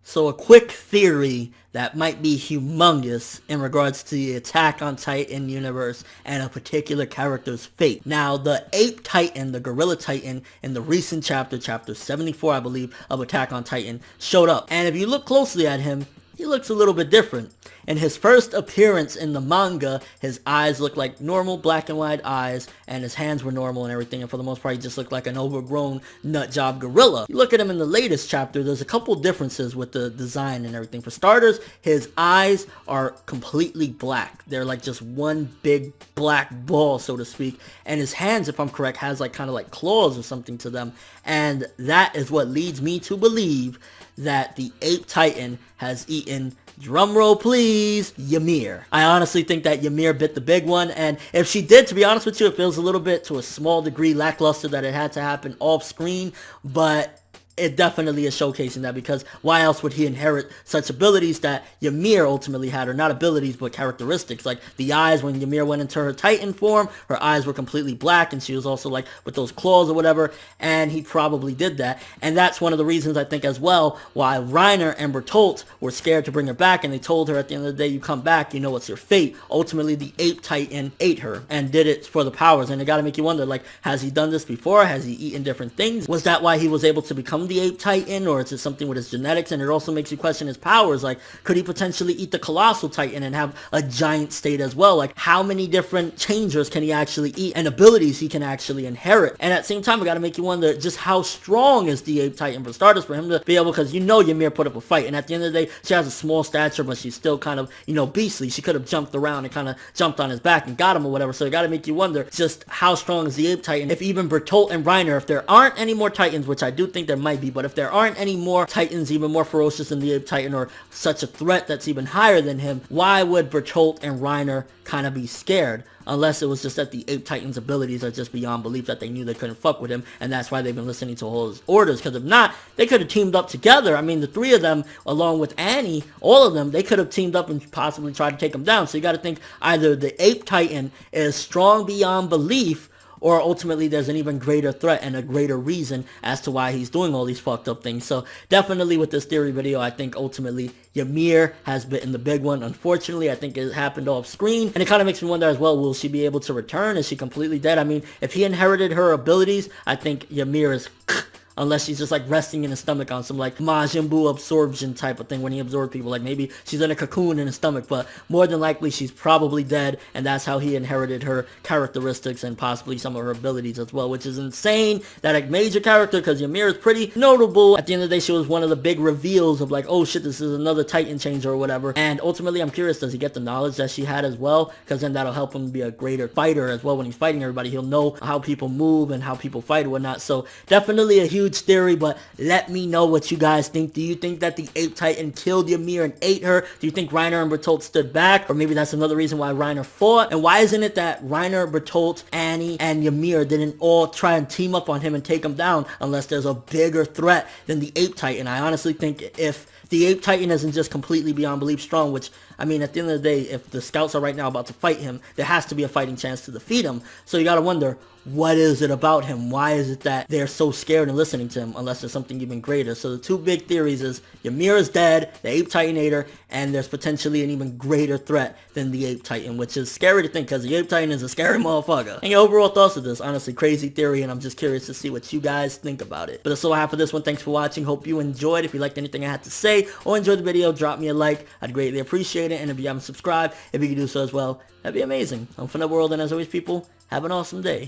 So a quick theory that might be humongous in regards to the Attack on Titan universe and a particular character's fate. Now, the Ape Titan, the Gorilla Titan, in the recent chapter 74, I believe, of Attack on Titan, showed up. And if you look closely at him, he looks a little bit different. In his first appearance in the manga, his eyes looked like normal black and white eyes, and his hands were normal and everything, and for the most part, he just looked like an overgrown nutjob gorilla. You look at him in the latest chapter, there's a couple differences with the design and everything. For starters, his eyes are completely black. They're like just one big black ball, so to speak, and his hands, if I'm correct, has like kind of like claws or something to them, and that is what leads me to believe that the Ape Titan has eaten, drumroll please, Ymir. I honestly think that Ymir bit the big one, and if she did, to be honest with you, it feels a little bit, to a small degree, lackluster that it had to happen off screen, but it definitely is showcasing that, because why else would he inherit such abilities that Ymir ultimately had, or not abilities but characteristics? Like the eyes, when Ymir went into her Titan form, her eyes were completely black, and she was also like with those claws or whatever, and he probably did that. And that's one of the reasons I think as well why Reiner and Bertolt were scared to bring her back, and they told her at the end of the day, you come back, you know what's your fate. Ultimately, the Ape Titan ate her and did it for the powers, and it gotta make you wonder, like, has he done this before? Has he eaten different things? Was that why he was able to become the Ape Titan, or is it something with his genetics? And it also makes you question his powers. Like, could he potentially eat the Colossal Titan and have a giant state as well? Like, how many different changers can he actually eat, and abilities he can actually inherit? And at the same time, we gotta make you wonder just how strong is the Ape Titan, for starters, for him to be able, because you know Ymir put up a fight, and at the end of the day, she has a small stature, but she's still kind of, you know, beastly. She could have jumped around and kind of jumped on his back and got him or whatever. So you gotta make you wonder just how strong is the Ape Titan. If even Bertolt and Reiner, if there aren't any more Titans, which I do think there might be, but if there aren't any more Titans even more ferocious than the Ape Titan, or such a threat that's even higher than him, why would Bertolt and Reiner kind of be scared? Unless it was just that the Ape Titan's abilities are just beyond belief, that they knew they couldn't fuck with him, and that's why they've been listening to all his orders. Because if not, they could have teamed up together. I mean, the three of them, along with Annie, all of them, they could have teamed up and possibly tried to take him down. So you got to think either the Ape Titan is strong beyond belief, or ultimately there's an even greater threat and a greater reason as to why he's doing all these fucked up things. So definitely with this theory video, I think ultimately Ymir has bitten the big one. Unfortunately, I think it happened off screen, and it kind of makes me wonder as well, will she be able to return? Is she completely dead? I mean, if he inherited her abilities, I think Ymir is unless she's just like resting in his stomach on some like Majin Buu absorption type of thing when he absorbed people. Like maybe she's in a cocoon in his stomach, but more than likely she's probably dead, and that's how he inherited her characteristics and possibly some of her abilities as well, which is insane that a major character, because Ymir is pretty notable. At the end of the day, she was one of the big reveals of like, oh shit, this is another Titan changer or whatever. And ultimately, I'm curious, does he get the knowledge that she had as well? Because then that'll help him be a greater fighter as well. When he's fighting everybody, he'll know how people move and how people fight and whatnot. So definitely a huge theory, but let me know what you guys think. Do you think that the Ape Titan killed Ymir and ate her? Do you think Reiner and Bertolt stood back? Or maybe that's another reason why Reiner fought? And why isn't it that Reiner, Bertolt, Annie, and Ymir didn't all try and team up on him and take him down unless there's a bigger threat than the Ape Titan? I honestly think if the Ape Titan isn't just completely beyond belief strong, which, I mean, at the end of the day, if the scouts are right now about to fight him, there has to be a fighting chance to defeat him. So you gotta wonder, what is it about him? Why is it that they're so scared and listening to him, unless there's something even greater? So the two big theories is Ymir is dead, the Ape Titan ate her, and there's potentially an even greater threat than the Ape Titan, which is scary to think, because the Ape Titan is a scary motherfucker. And your overall thoughts of this? Honestly, crazy theory, and I'm just curious to see what you guys think about it. But that's all I have for this one. Thanks for watching. Hope you enjoyed. If you liked anything I had to say or enjoyed the video, drop me a like. I'd greatly appreciate it. And if you haven't subscribed, if you could do so as well, that'd be amazing. I'm ForneverWorld, and as always, people, have an awesome day.